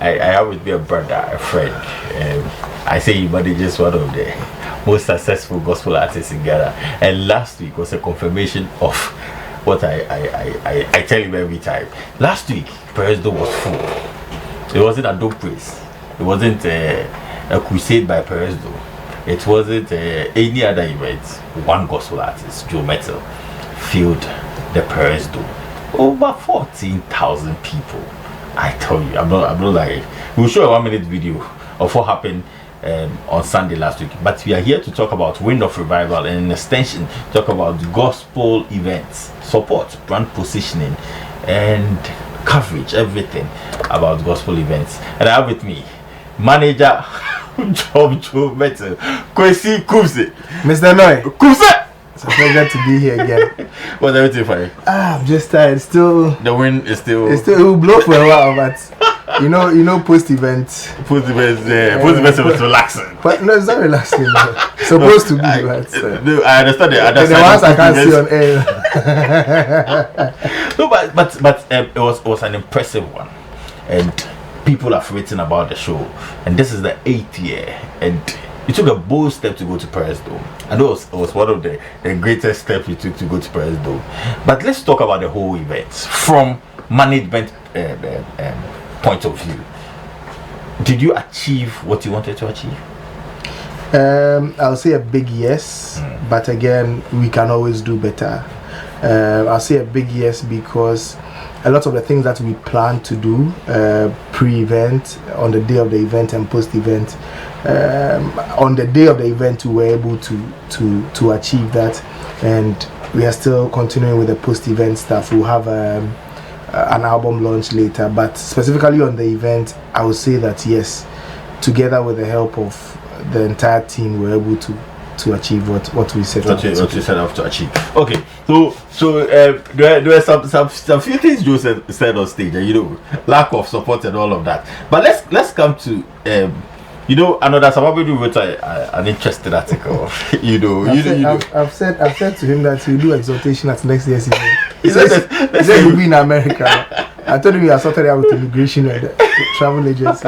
I have with me a brother, a friend. I say he manages one of the most successful gospel artists in Ghana. And last week was a confirmation of what I tell him every time. Last week, Peresdo was full. It wasn't a dope praise. It wasn't a crusade by Peresdo. It wasn't any other event. One gospel artist, Joe Mettle, filled the Peresdo. Over 14,000 people. I tell you, I'm not like. We'll show a 1-minute video of what happened on Sunday last week. But we are here to talk about Wind of Revival and an extension, talk about gospel events, support, brand positioning, and coverage, everything about gospel events. And I have with me manager Joe Mettle, Kwesi Kumse. Mr. Noy. Kumse! It's a pleasure to be here again. What's everything for you? I'm just tired. Still, the wind is still. It will blow for a while, but you know, post event. Post event is relaxing. But no, it's not relaxing. It's supposed to be. No, I understand the other side. The ones I can't see on air. No, but it was an impressive one, and people have written about the show, and this is the 8th year, and you took a bold step to go to Peresdo. I know it was one of the greatest steps you took to go to Peresdo. But let's talk about the whole event from management point of view. Did you achieve what you wanted to achieve? I'll say a big yes, but again, we can always do better. I'll say a big yes because a lot of the things that we plan to do pre-event, on the day of the event and post-event, on the day of the event we were able to achieve that, and we are still continuing with the post-event stuff. We'll have an album launch later, but specifically on the event, I would say that yes, together with the help of the entire team, we're able to achieve what we set out to achieve. Okay, so there were some few things Joe said on stage, and lack of support and all of that. But let's come to another somebody wrote an interesting article. I've said to him that he'll do exhortation at next year's event. He said he'll be in America. I told him we are sorted out with immigration and travel agency.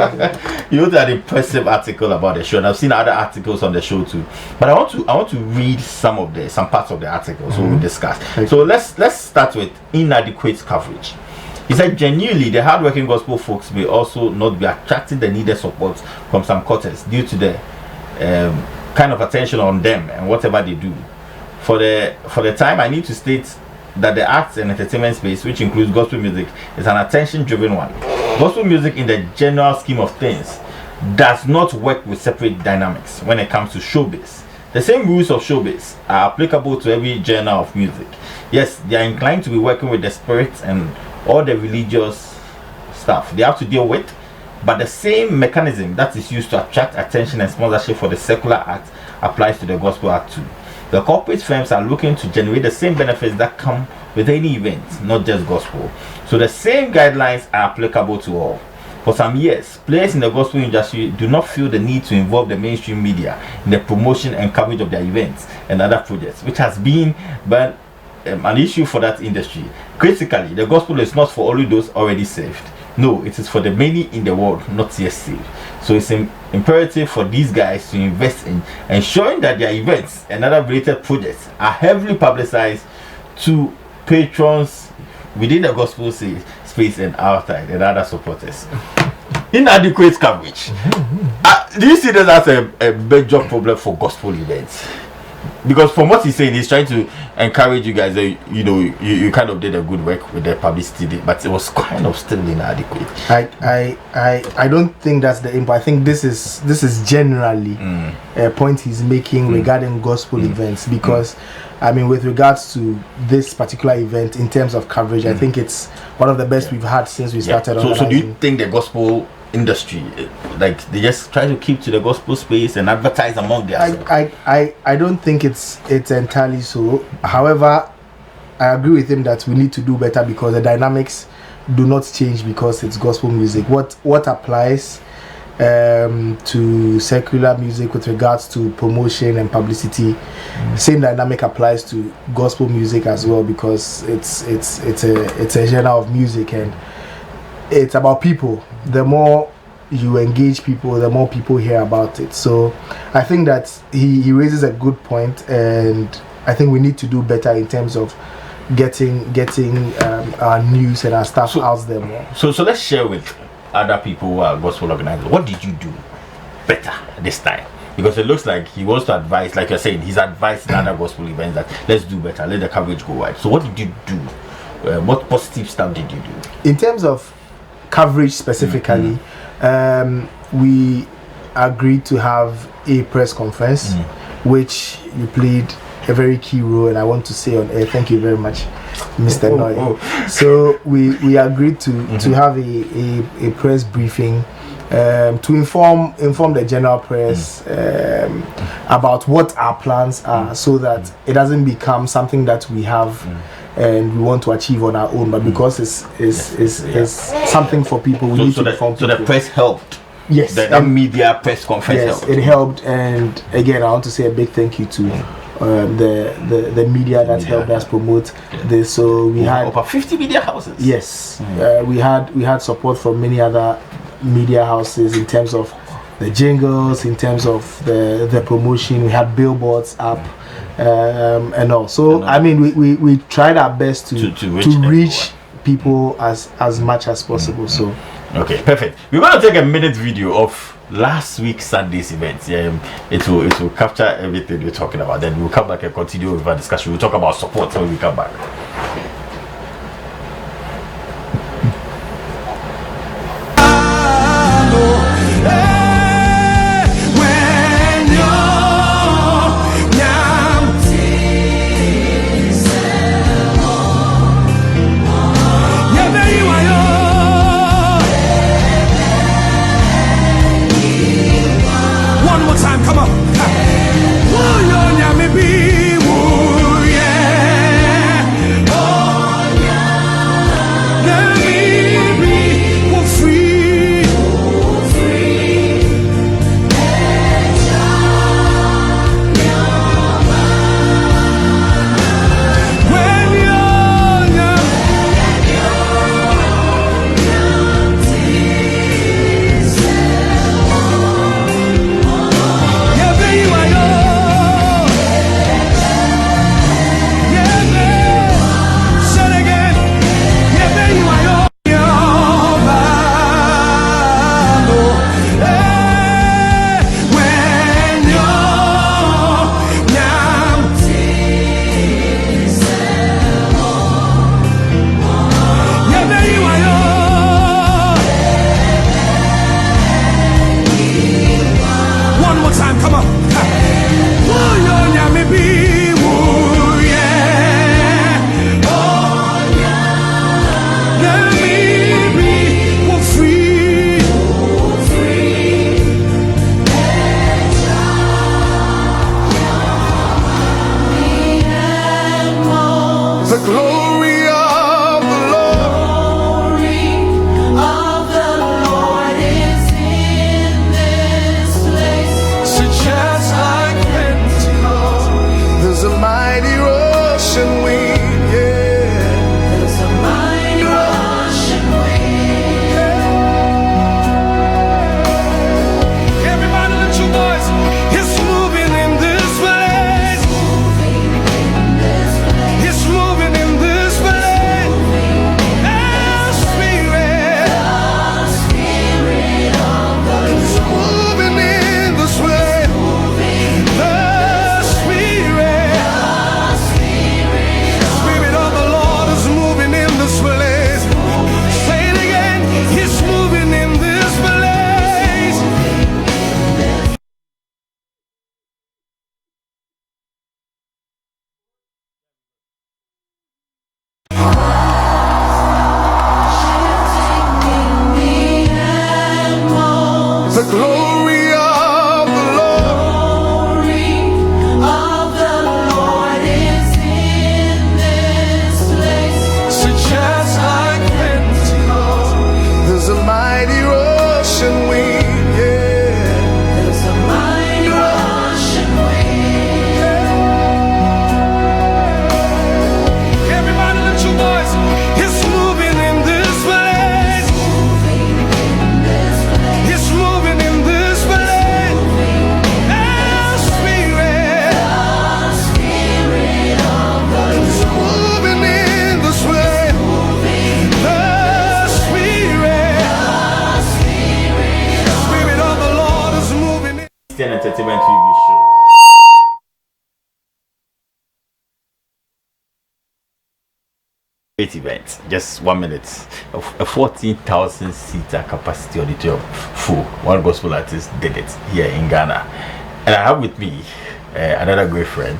You wrote an impressive article about the show, and I've seen other articles on the show too. But I want to read some parts of the article, so we'll discuss. Okay. So let's start with inadequate coverage. He said, genuinely, the hardworking gospel folks may also not be attracting the needed support from some quarters due to the kind of attention on them and whatever they do. For the time, I need to state that the arts and entertainment space, which includes gospel music, is an attention-driven one. Gospel music, in the general scheme of things, does not work with separate dynamics when it comes to showbiz. The same rules of showbiz are applicable to every genre of music. Yes, they are inclined to be working with the spirits and all the religious stuff they have to deal with, but the same mechanism that is used to attract attention and sponsorship for the secular art applies to the gospel art too. The corporate firms are looking to generate the same benefits that come with any event, not just gospel. So the same guidelines are applicable to all. For some years, players in the gospel industry do not feel the need to involve the mainstream media in the promotion and coverage of their events and other projects, which has been an issue for that industry. Critically, the gospel is not for only those already saved. No, it is for the many in the world not yet saved. So it's imperative for these guys to invest in ensuring that their events and other related projects are heavily publicized to patrons within the gospel space and outside and other supporters. Inadequate coverage. Do you see that as a major problem for gospel events? Because from what he's saying, he's trying to encourage you guys that you kind of did a good work with the publicity, but it was kind of still inadequate. I don't think that's the aim, but I think this is generally a point he's making regarding gospel events, because I mean, with regards to this particular event in terms of coverage, I think it's one of the best we've had since we started. So do you think the gospel industry, like, they just try to keep to the gospel space and advertise among themselves? I don't think it's entirely so. However, I agree with him that we need to do better because the dynamics do not change because it's gospel music. What applies to secular music with regards to promotion and publicity, same dynamic applies to gospel music as well, because it's a genre of music and it's about people. The more you engage people, the more people hear about it. So I think that he raises a good point, and I think we need to do better in terms of getting our news and our stuff out there more. So let's share with other people who are gospel organizers. What did you do better this time? Because it looks like he wants to advise, like you're saying, he's advised in other gospel events that let's do better, let the coverage go wide. So what did you do? What positive stuff did you do? In terms of coverage specifically, we agreed to have a press conference, which you played a very key role, and I want to say on air, thank you very much, Mr. Noy. So we agreed to have a press briefing to inform the general press about what our plans are, so that it doesn't become something that we have and we want to achieve on our own, but because it's something for people, we need to inform people. So the press helped. Yes, the media press conference helped. It helped, and again, I want to say a big thank you to the media that helped us promote this. So we had over 50 media houses. Yes, we had support from many other media houses in terms of the jingles, in terms of the promotion. We had billboards up. And all. So I mean, we tried our best to reach people as much as possible. So okay, perfect. We're going to take a minute video of last week's Sunday's events. It will capture everything we're talking about. Then we'll come back and continue with our discussion. We'll talk about support when we come back. He's Variety and Entertainment TV show. Great event, just 1 minute. A 14,000 seater capacity auditorium full. One gospel artist did it here in Ghana. And I have with me another great friend,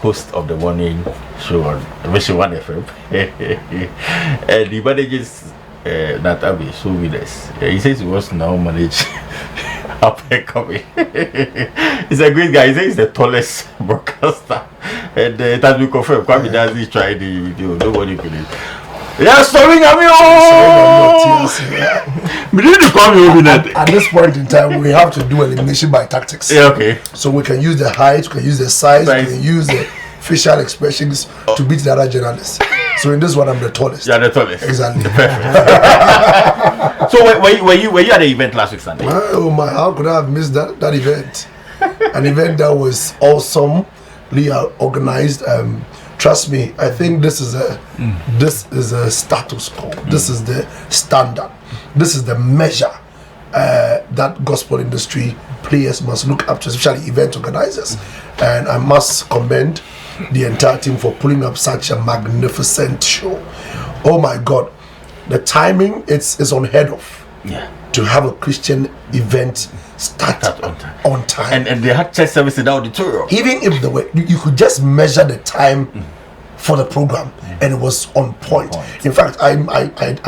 host of the morning show on Mission 1 FM. And he manages that Abbey show with us. He says he wants to now manage up and coming. He's a great guy. He says he's the tallest broadcaster. And it has been confirmed. Kwame Dazi tried the video. Nobody could. Yeah, storming at me. At this point in time, we have to do elimination by tactics. Yeah, okay. So we can use the height, we can use the size, we can use the facial expressions to beat the other journalists. So in this one, I'm the tallest. You're the tallest. Exactly. Perfect. So were you at the event last week Sunday? Oh my! How could I have missed that event? An event that was awesomely organized. Trust me, I think this is a status quo. This is the standard. This is the measure that gospel industry players must look up to, especially event organizers. And I must commend the entire team for pulling up such a magnificent show. Oh my God, the timing is unheard of. Yeah. To have a Christian event start on time. And they had church service in the auditorium. Even if you could just measure the time for the program and it was on point. In fact, I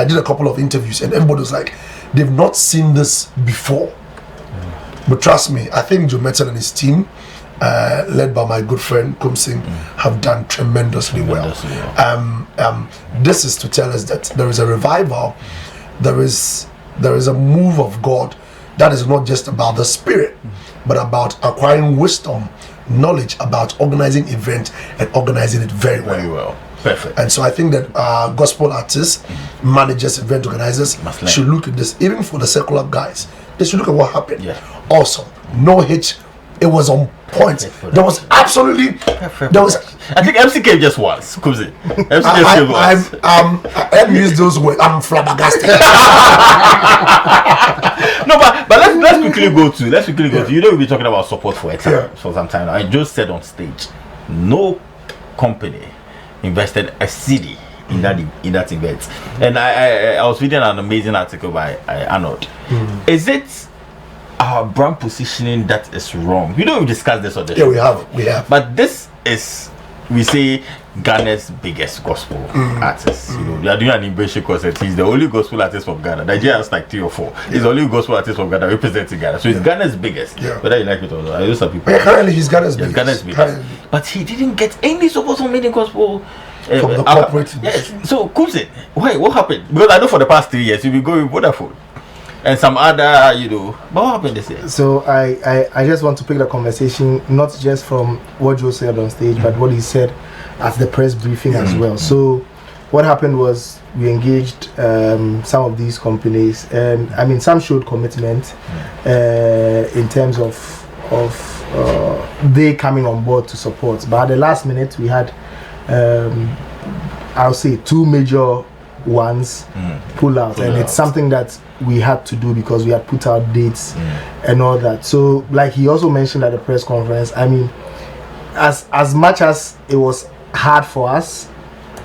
did a couple of interviews and everybody was like, they've not seen this before. But trust me, I think Joe Mettle and his team, led by my good friend Kum Singh, have done tremendously well. This is to tell us that there is a revival, there is a move of God that is not just about the spirit, but about acquiring wisdom, knowledge about organizing events and organizing it very well. Perfect. And so I think that gospel artists, managers, event organizers should look at this. Even for the secular guys, they should look at what happened. Yeah. Awesome. No hitch. It was on point. There was absolutely. There was. I think MC came just once. Comes in. MC just came once. Let me use those words. I'm flabbergasted. No, but let's quickly go to. You know, we'll be talking about support for some time now. I just said on stage, no company invested a cedi in that event. And I was reading an amazing article by Arnold. Is it our brand positioning that is wrong? You know, we discussed this on the show. Yeah, we have. But this is, we say, Ghana's biggest gospel artist. You know, they are doing an impression concert. He's the only gospel artist from Ghana. Nigeria has like 3 or 4. He's the only gospel artist from Ghana representing Ghana. So it's Ghana's biggest. Yeah. Whether you like it or not, I know some people. Currently, he's Ghana's biggest. Ghana's biggest. But he didn't get any support from any gospel. From the corporate. Yes. So, Kumsin, why? What happened? Because I know for the past 3 years you've been going wonderful. And some other, but what happened this year? So I just want to pick the conversation not just from what Joe said on stage, but what he said at the press briefing as well. So what happened was we engaged some of these companies, and I mean some showed commitment in terms of they coming on board to support. But at the last minute we had I'll say 2 major ones pull out, and it's something that we had to do because we had put out dates and all that. So like he also mentioned at the press conference, I mean, as much as it was hard for us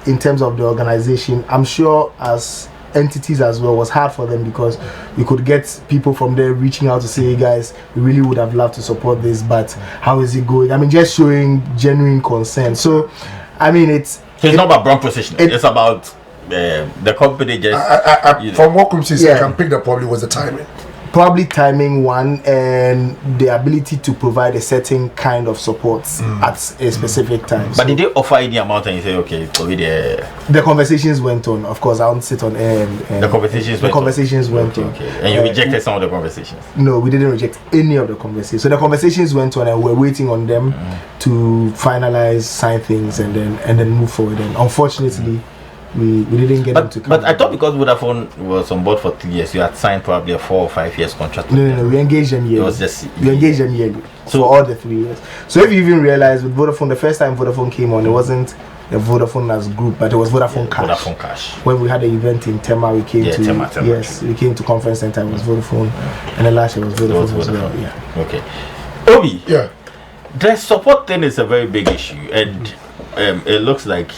in terms of the organization, I'm sure as entities as well was hard for them, because you could get people from there reaching out to say, hey guys, we really would have loved to support this, but how is it going? I mean, just showing genuine concern. So I mean, it's not about brand positioning, it's about the company just from what Kum says, I can pick that probably was the timing one, and the ability to provide a certain kind of support at a specific time. But did they offer any amount and you say, okay, the conversations went on? Of course, I won't sit on air and the conversations went on. Okay. And you rejected some of the conversations? No, we didn't reject any of the conversations. So the conversations went on and we're waiting on them to finalize, sign things, and then move forward. And unfortunately, we didn't get them to come. But I thought because Vodafone was on board for 3 years, you had signed probably a 4 or 5 years contract. No, we engaged them yearly. It was just we engaged them yearly for all the 3 years. So if you even realize with Vodafone, the first time Vodafone came on, it wasn't the Vodafone as group, but it was Vodafone Cash. Vodafone Cash. When we had the event in Tema, we came to Tema, yes, we came to Conference Center. It was Vodafone, and then last year was Vodafone as well. Yeah. Okay. Obi. Yeah. The support thing is a very big issue, and it looks like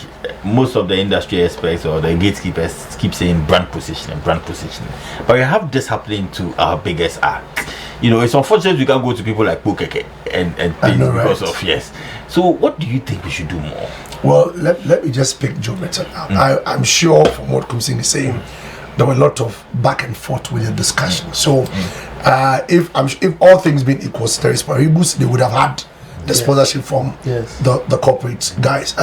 most of the industry experts or the gatekeepers keep saying brand positioning. But we have this happening to our biggest act. You know, it's unfortunate we can't go to people like Pukeke and things because of yes. So, what do you think we should do more? Well, let me just pick Joe Mettle out. I'm sure from what Kumsin is saying, there were a lot of back and forth with the discussion. So, if all things being equal, ceteris paribus, they would have had the sponsorship from the corporate guys.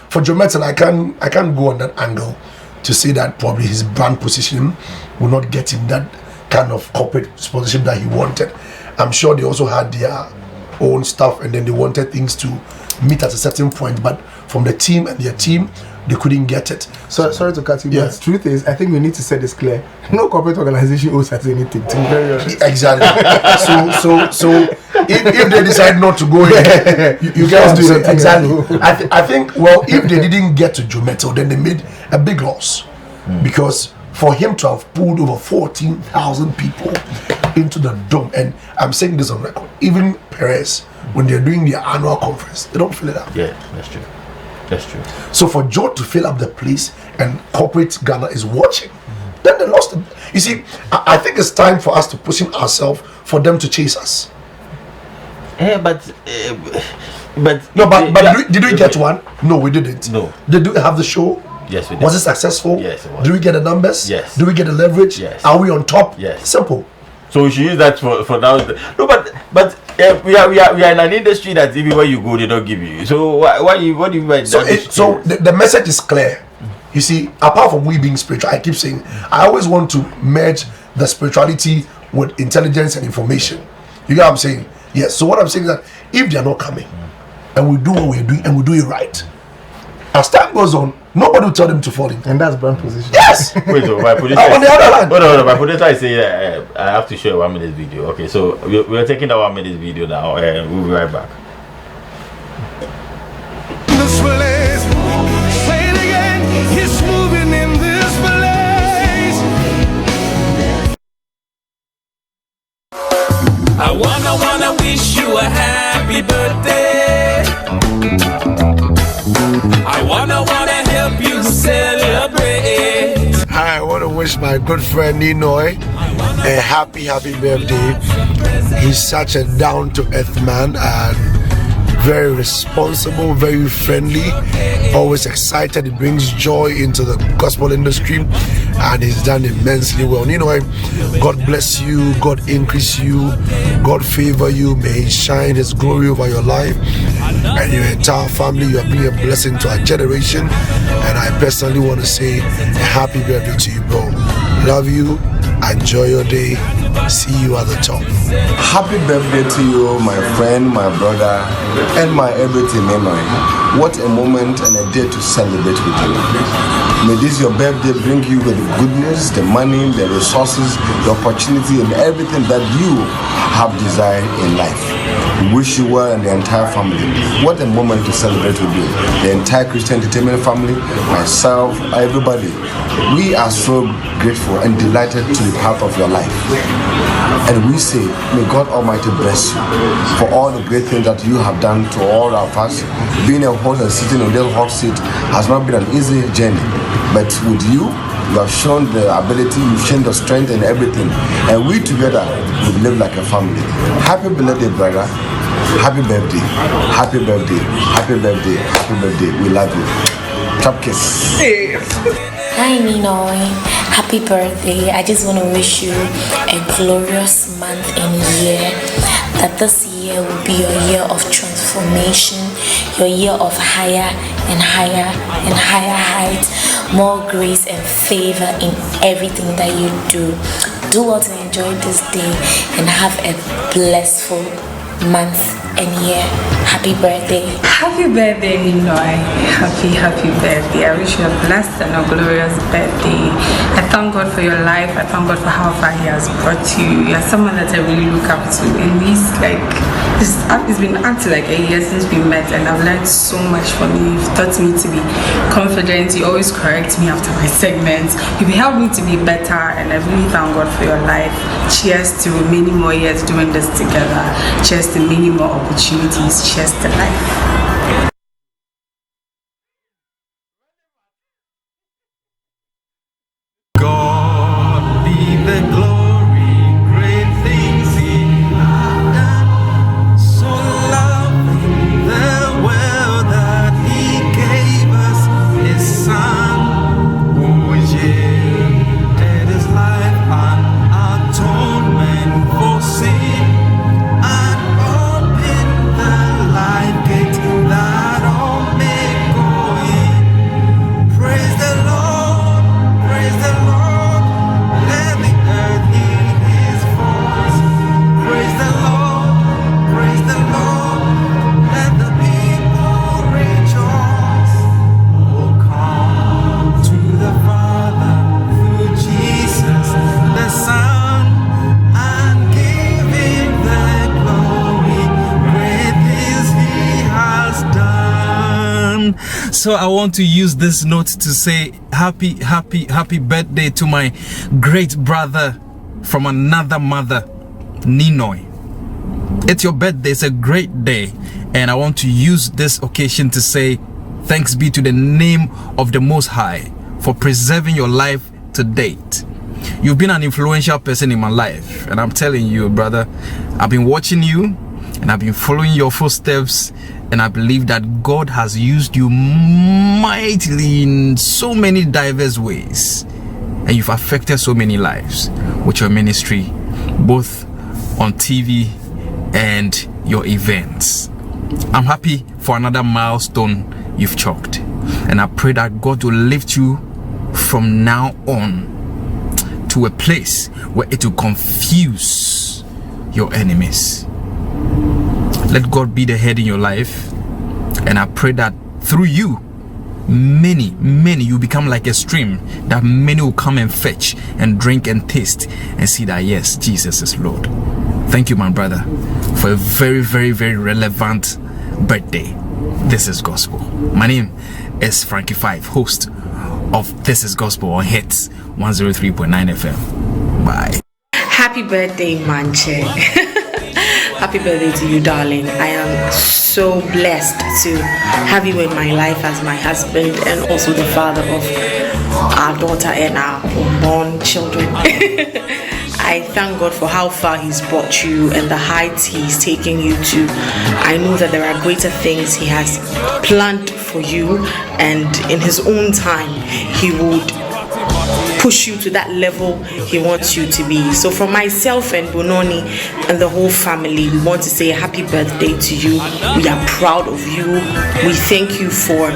For Joe Mettle, I can't go on that angle to say that probably his brand positioning will not get him that kind of corporate sponsorship that he wanted. I'm sure they also had their own stuff, and then they wanted things to meet at a certain point, but from the team and their team, they couldn't get it. So sorry to cut you, but the truth is, I think we need to set this clear. No corporate organization owes us anything. To be very honest. Exactly. so if they decide not to go in, you guys do it. Exactly. I think, well, if they didn't get to Joe Mettle, then they made a big loss, because for him to have pulled over 14,000 people into the dome, and I'm saying this on record, even Perez, when they're doing their annual conference, they don't fill it up. Yeah, that's true. That's true. So for Joe to fill up the place and corporate Ghana is watching, then they lost it. You see, I think it's time for us to position ourselves for them to chase us. Yeah, but did we get one? No, we didn't. No. Did we have the show? Yes, we did. Was it successful? Yes, it was. Do we get the numbers? Yes. Do we get the leverage? Yes. Are we on top? Yes. Simple. So we should use that for now. No, but we are in an industry that even when you go, they don't give you. So what do you mean by that? So the message is clear. You see, apart from we being spiritual, I keep saying I always want to merge the spirituality with intelligence and information. You get what I'm saying? Yes. So what I'm saying is that if they are not coming, and we do what we're doing, and we do it right, as time goes on, nobody will tell them to fall in. And that's brand position. Yes. Wait, so my producer on the other hand. Hold on, my producer is saying I have to show a 1 minute video. Okay, so we're taking that 1 minute video now, and we'll be right back. This place, say it again, he's moving in this place. I wanna wish you a happy birthday. I wanna help you celebrate. I want to wish my good friend Ninoy a happy birthday. He's such a down-to-earth man and very responsible, very friendly, always excited. He brings joy into the gospel industry, and he's done immensely well. You know, God bless you, God increase you, God favor you. May He shine His glory over your life and your entire family. You are being a blessing to our generation, and I personally want to say a happy birthday to you, bro. Love you. Enjoy your day. See you at the top. Happy birthday to you, my friend, my brother, and my everything memory. What a moment and a day to celebrate with you. May this your birthday bring you with the goodness, the money, the resources, the opportunity, and everything that you have desired in life. We wish you well and the entire family. What a moment to celebrate with you. The entire Christian Entertainment family, myself, everybody. We are so grateful and delighted to be part of your life. And we say, may God Almighty bless you for all the great things that you have done to all of us. Being a host and sitting on this hot seat has not been an easy journey. But with you, you have shown the ability, you've shown the strength and everything. And we together will live like a family. Happy belated brother. Happy birthday. Happy birthday. Happy birthday. Happy birthday. We love you. Top kiss. Hi Ninoy, happy birthday. I just want to wish you a glorious month and year. That this year will be your year of transformation, your year of higher and higher and higher heights, more grace and favor in everything that you do. Do well to enjoy this day and have a blissful month and year. Happy birthday. Happy birthday, Ninoy. Happy birthday. I wish you a blessed and a glorious birthday. I thank God for your life. I thank God for how far He has brought you. You're someone that I really look up to. And it's been up to like a year since we met, and I've learned so much from you. You've taught me to be confident. You always correct me after my segments. You've helped me to be better, and I really thank God for your life. Cheers to many more years doing this together. Cheers to many more opportunities. Cheers to life. God be the glory, great things He has done. So lovely the world that He gave us His Son, who yielded His life an atonement for sin, and opened the life gate that all may go in. Praise the Lord, praise the Lord, let the earth hear His voice. Praise the Lord, let the people rejoice. Oh, come to the Father through Jesus the Son, and give Him the glory. Great things He has done. So I want to use this note to say happy birthday to my great brother from another mother, Ninoy. It's your birthday. It's a great day, and I want to use this occasion to say thanks be to the name of the Most High for preserving your life to date. You've been an influential person in my life, and I'm telling you, brother, I've been watching you and I've been following your footsteps, and I believe that God has used you mightily in so many diverse ways, and you've affected so many lives with your ministry, both on TV and your events. I'm happy for another milestone you've chalked, and I pray that God will lift you from now on to a place where it will confuse your enemies. Let God be the head in your life, and I pray that through you, many you become like a stream that many will come and fetch and drink and taste and see that yes, Jesus is Lord. Thank you, my brother, for a very relevant birthday. This is Gospel. My name is Frankie 5, host of This is Gospel on Hits 103.9 FM. Bye. Happy birthday, Manche. Happy birthday to you, darling. I am so blessed to have you in my life as my husband and also the father of our daughter and our unborn children. I thank God for how far He's brought you and the heights He's taking you to. I know that there are greater things He has planned for you, and in His own time He would push you to that level He wants you to be. So from myself and Bononi and the whole family, we want to say happy birthday to you. We are proud of you. We thank you for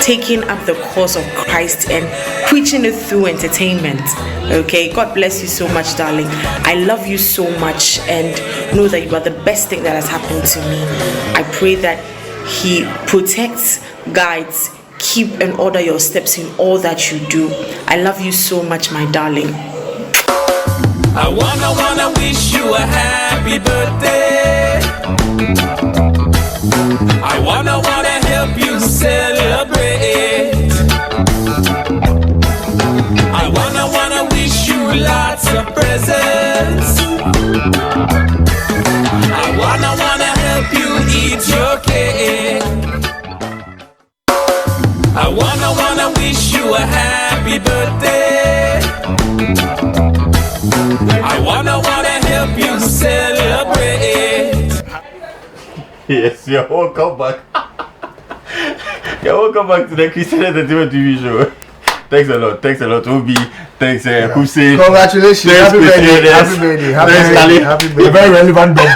taking up the cause of Christ and preaching it through entertainment. Okay, God bless you so much, darling. I love you so much, and know that you are the best thing that has happened to me. I pray that He protects, guides, keep and order your steps in all that you do. I love you so much, my darling. I wanna wish you a happy birthday. I wanna help you celebrate. I wanna wish you lots of presents. I wanna help you eat your cake. I wanna wish you a happy birthday. I wanna help you celebrate. Yes, you're welcome back. You're welcome back to the Christian Entertainment TV show. Thanks a lot, Obi. Thanks, Hussein. Congratulations. Thanks, Happy birthday. Christian. Happy birthday. Very relevant dog.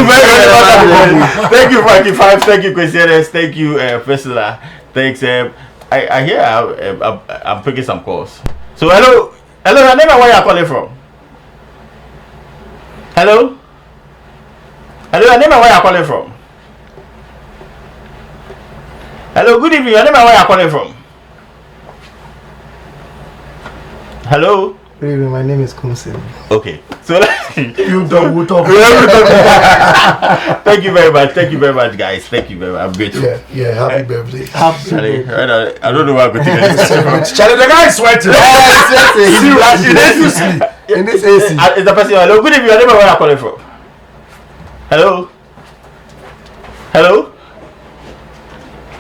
Thank you, Frankie 5. Thank you, Christian. Thank you, Priscilla. Thanks, I hear I'm picking some calls. So hello, I never where you're calling from. Hello, I never where you're calling from. Hello, good evening. Your name and where you're calling from? Hello. Good evening. My name is Kumsin. Okay. So You don't we'll talk. Thank you very much. Thank you very much, guys. Thank you very much. I'm grateful. Yeah, happy birthday. Charlie, I don't know where I'm going to get this. Charlie, the guy is sweating. In this AC. Is the person? Hello, good evening. Your name and where you're calling from? Hello. Hello.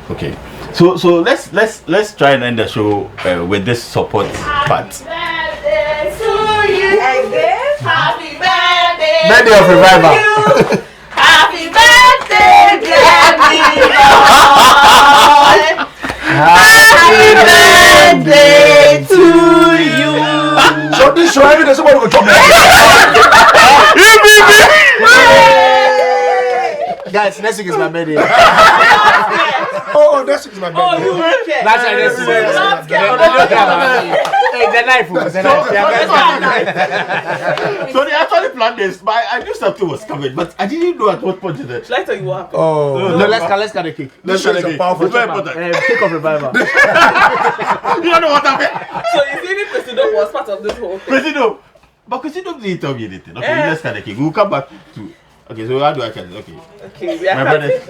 Okay. So let's try and end the show with this support part. Happy birthday! Birthday of revival. Happy birthday, dear Happy birthday to you. So this show every day somebody will talk. Guys, next week is my birthday. Oh, next week is my birthday. Oh, you wicked. That's right, next week. Hey, the knife. So they actually planned this, but I knew something was coming, but I didn't know at what point is it. Shall I tell you what happened? Oh, no, let's cut the cake. This show is a powerful It's very important. Cake of revival. You don't know what happened. So you see, the president was part of this whole thing. Presido, but Presido didn't tell me anything. Okay, let's cut the cake. We'll come back to. Okay, so how do I cut it? Okay. Okay, we are cutting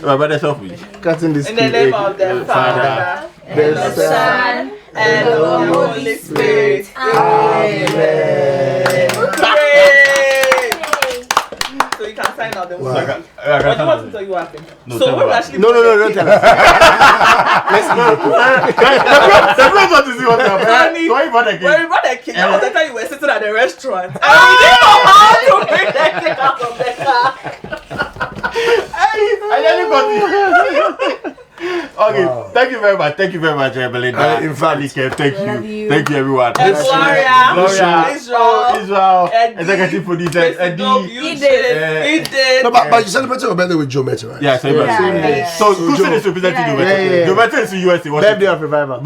My brother selfish. Cutting this in the cake. name of the Father, and the Son, and the Holy Spirit. Amen. So you can sign out the word. But you want to tell you what happened? No, So tell when me we actually No, don't tell us. Let's eat the cake. The friends want to see what happened. Honey, So why you bought the when cake? we brought the cake, that was the time you were sitting at the restaurant. And we didn't know how to bring the cake out of the car. I nearly got it. Okay, thank you very much. Thank you very much, Belinda. In fact, thank you. Thank you, everyone. And Gloria, Israel, Eddie, executive producer, Eddie. Edith. No, but you celebrated your birthday with Joe Mettle, right? Yeah, same. So, who's is representing you? Joe Mettle is in USA. Birthday of revival.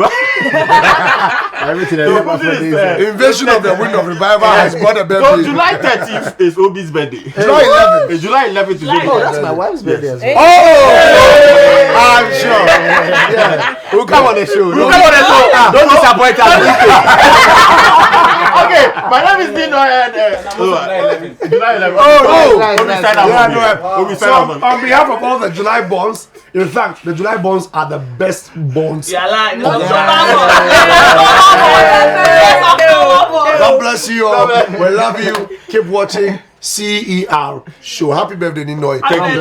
Everything. Invasion of the wind of revival has brought a So, birthday. July 30th is Obi's birthday. July 11th. It's July 11th is Obi's Oh, that's birthday. my wife's birthday as well. Oh! I'm sure. Yeah. We'll come on the show. Come on, let's go. Don't disappoint us. Okay, my name is Dino and July 11th. Obi sign up. Obi So, sign up. on behalf of all the July bonds, in fact, the July bonds are the best bonds. Yeah, like, God bless you all. We love you. Keep watching CER show. Happy birthday, Ninoy. Thank you.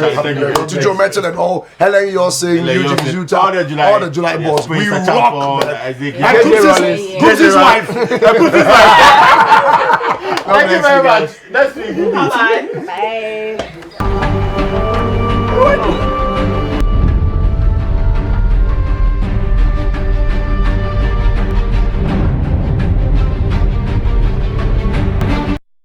To Joe Mettle and all. Helen Yossing, Eugene Zuta, all the July bonds. We rock. And Kutsi's wife. Thank you very much. Next week. Bye. Bye.